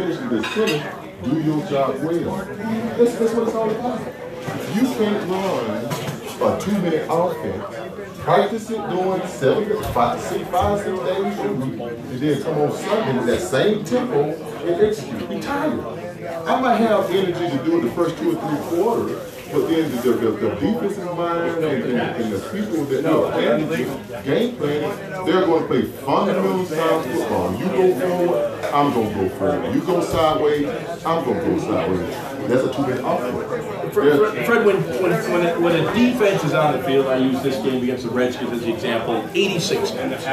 especially the center, do your job well. That's what it's all about. You can't run a 2-minute offense, practice it doing 5 6 days a week, and then come on Sunday with that same tempo and execute. Be tired. I might have energy to do it the first 2 or 3 quarters, but then the defensive mind and the people that are planning game planning, they're going to play fundamental style football. You go forward, I'm going to go forward. You go sideways, I'm going to go sideways. That's a 2-minute offense. Fred, when a defense is on the field, I use this game against the Redskins as the example, 86 snaps.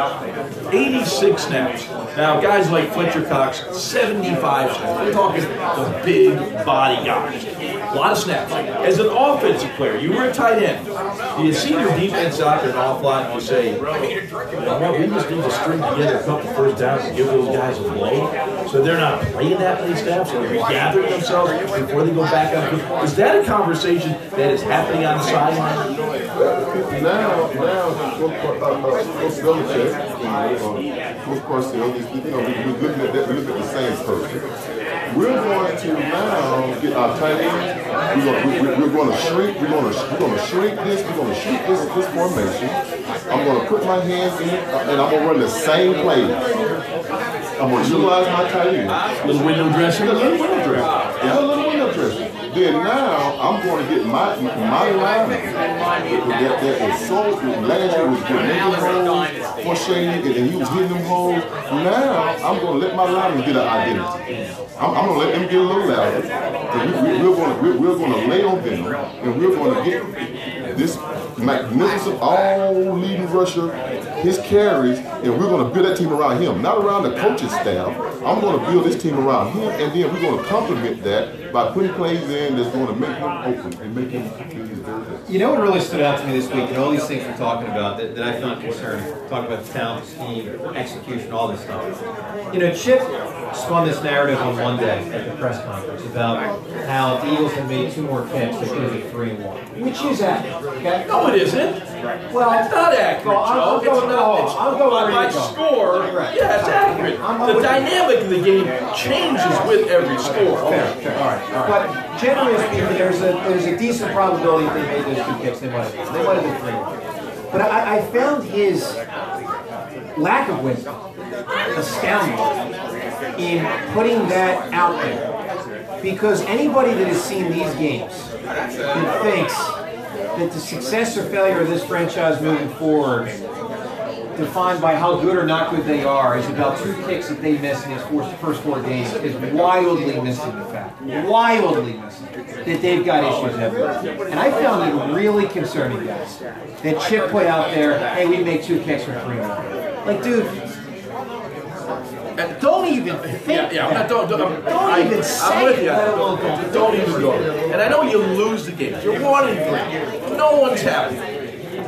86 snaps. Now, guys like Fletcher Cox, 75 snaps. We're talking the big body guys. A lot of snaps. As an offensive player, you were a tight end. Do you see your defense out there an awful lot and you say, you know what, we just need to string together a couple first downs and give those guys a blow so they're not playing that many snaps and they're gathering themselves before they go back out. Is that a conversation that is happening on the sideline? Now, Coach Belichick, Coach Parcells, we're looking at that. We're looking at the same person. We're going to now get our tight ends. We're going to shrink. We're going to shrink this. We're going to shrink this formation. I'm going to put my hands in it, and I'm going to run the same plays. I'm going to utilize my tight end. Little window dressing. A little window dressing. Yeah, a little window dressing. Then now I'm going to get my lineman that was so last year was getting holes for Shady, and he was hitting them holes. Now I'm going to let my lineman get an identity. I'm going to let them get a little louder. And we're going to lay on them, and we're going to get this magnificent all-leading rusher, his carries, and we're going to build that team around him, not around the coaching staff. I'm going to build this team around him, and then we're going to complement that by putting plays in that's going to make him open and make him feel his very best. You know what really stood out to me this week, and all these things we're talking about that I found concerning, talking about the talent, scheme, execution, all this stuff. You know, Chip spun this narrative on Monday at the press conference about how the Eagles had made 2 more kicks, they could have been 3-1. Which is accurate, okay? No, it isn't. Well, it's not accurate, Joe. I'll go where by score. Right. Yeah, it's accurate. The dynamic of the game changes with every score. Fair. All right. But generally speaking, there's a decent probability if they made those 2 kicks, they might have been 3. But I found his lack of wisdom astounding in putting that out there. Because anybody that has seen these games that thinks that the success or failure of this franchise moving forward, defined by how good or not good they are, is about 2 kicks that they missed in these first 4 games, is wildly missing the fact, that they've got issues everywhere. And I found it really concerning, guys, that Chip put out there, hey, we make 2 kicks for 3-1. Like, dude, don't even think that. Don't even say it, let alone don't even go. And I know you lose the game. You're 1-3. No one's happy.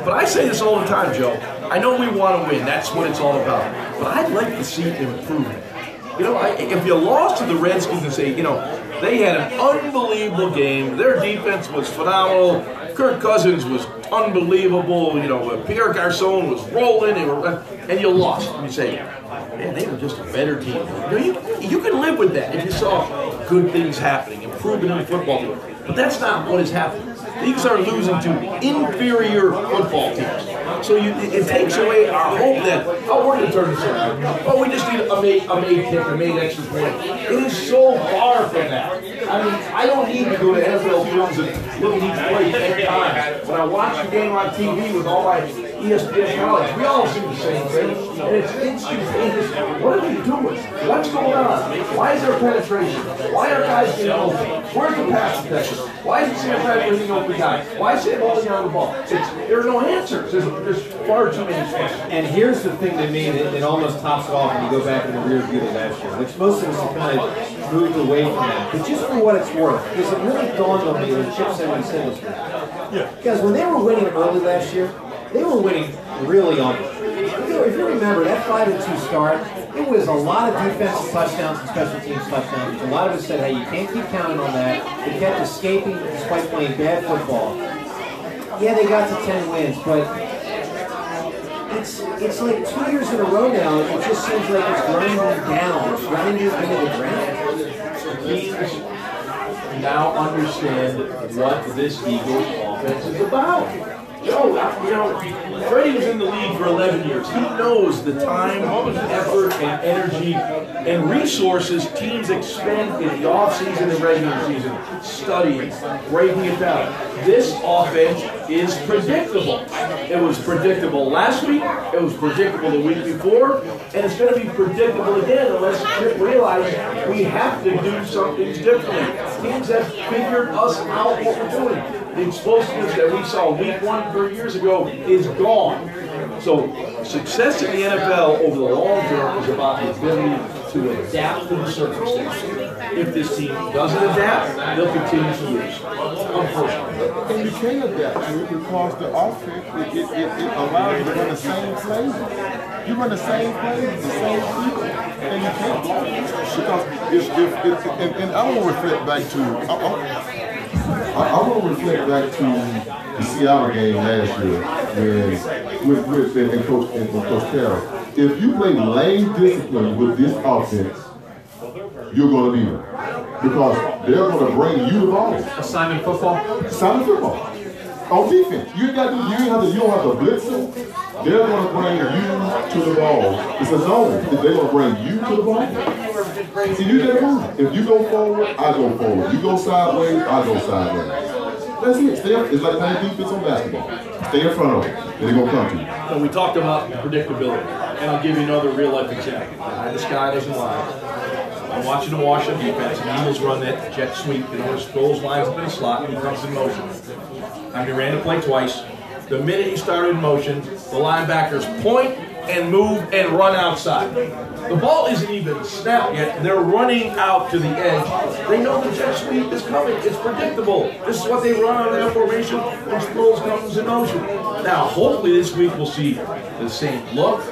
But I say this all the time, Joe. I know we want to win. That's what it's all about. But I'd like to see improvement. You know, if you lost to the Redskins and say, you know, they had an unbelievable game. Their defense was phenomenal. Kirk Cousins was unbelievable. You know, Pierre Garçon was rolling. And you lost. And you say, man, they were just a better team. You know, you can live with that if you saw good things happening, improvement in the football team. But that's not what is happening. These are losing to inferior football teams. So it takes away our hope that, oh, we're going to turn this around. Oh, we just need a made kick, a made extra point. It is so far from that. I mean, I don't need to go to NFL Films and look at each play 10 times. When I watch the game on TV with all my ESPN colleagues, we all see the same thing. And it's instantaneous. What are we doing? What's going on? Why is there penetration? Why are guys getting open? Where's the pass protection? Why is Sam Bradford hitting open guys? Why is Sam holding on the ball? There are no answers. There's far too many questions. And here's the thing to me that almost tops it off when you go back in the rear view of last year, which most of us have kind of moved away from that. But just for what it's worth, because it really dawned on me when Chip said what he said this week. Yeah. Because when they were winning early last year, they were winning really on it. If you remember, that 5-2 start, it was a lot of defensive touchdowns and special teams touchdowns. A lot of us said, hey, you can't keep counting on that. They kept escaping despite playing bad football. Yeah, they got to 10 wins, but it's like 2 years in a row now. It just seems like it's grinding down. It's grinding into the ground. teams now understand what this Eagles offense is about. Joe, you know, Freddie was in the league for 11 years. He knows the time, effort, and energy and resources teams expend in the offseason and regular season, studying, breaking it down. This offense is predictable. It was predictable last week, it was predictable the week before, and it's going to be predictable again unless Chip realizes we have to do something differently. Teams have figured us out what we're doing. The explosiveness that we saw week 1 3 years ago is gone. So success in the NFL over the long term is about the ability to adapt to the circumstances. If this team doesn't adapt, they'll continue to lose. Unfortunately. And you can't adapt to it because the offense, it allows you to run the same plays. You run the same plays, the same people, and you can't block it. Because and I want to reflect back to, I want to reflect back to the Seattle game last year with Coach Carroll. If you play lane discipline with this offense, you're going to beat them. Because they're going to bring you the ball. Assignment football? Assignment football. On defense. You don't have to blitz them. They're going to bring you to the ball. It's a zone. They're going to bring you to the ball. See, you get moving. If you go forward, I go forward. You go sideways, I go sideways. That's it. Stay up. It's like playing defense on basketball. Stay in front of them. And they're going to come to you. So we talked about predictability. And I'll give you another real life example. The sky doesn't lie. I'm watching the Washington defense, and the Eagles run that jet sweep. You know, his goals lines up in a slot, and he comes in motion. I mean, he ran the play twice. The minute he started in motion, the linebackers point and move and run outside. The ball isn't even snapped yet. They're running out to the edge. They know the jet sweep is coming. It's predictable. This is what they run on their formation when Sproles comes in motion. Now, hopefully this week we'll see the same look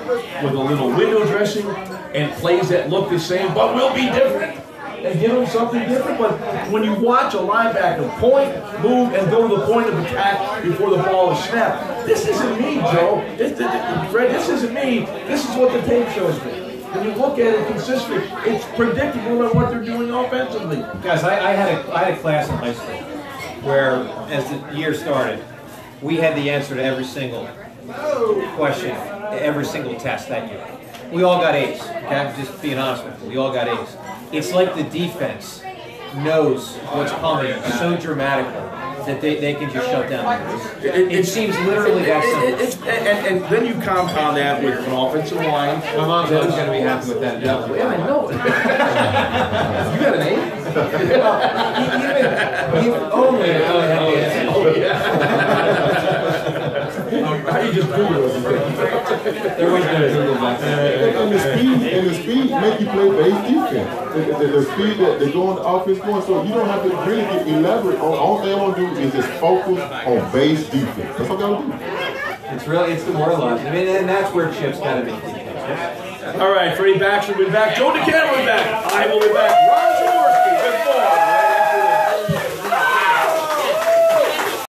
with a little window dressing and plays that look the same, but will be different. And give them something different. But when you watch a linebacker point, move, and go to the point of attack before the ball is snapped, this isn't me, Joe. Fred, this isn't me. This is what the tape shows me. When you look at it consistently, it's predictable on what they're doing offensively. Guys, I had a class in high school where, as the year started, we had the answer to every single question, every single test that year. We all got A's, okay? Just being honest with you. We all got A's. It's like the defense knows what's coming so dramatically that they can just shut down. It seems literally that simple. And then you compound that with an offensive line. My mom's always going to be happy with that. Yeah, I know. You got an A? Even only if I had the answer. Oh, yeah. How do you just Google it? There was no Google back then. And the speed make you play base defense. The speed that they go on the offense going, so you don't have to really get elaborate. All they want to do is just focus on base defense. That's what they want to do. It's demoralizing. I mean, and that's where Chip's got to make defense. All right, Freddie Baxter will be back. Joe DeCamp will be back. I will be back.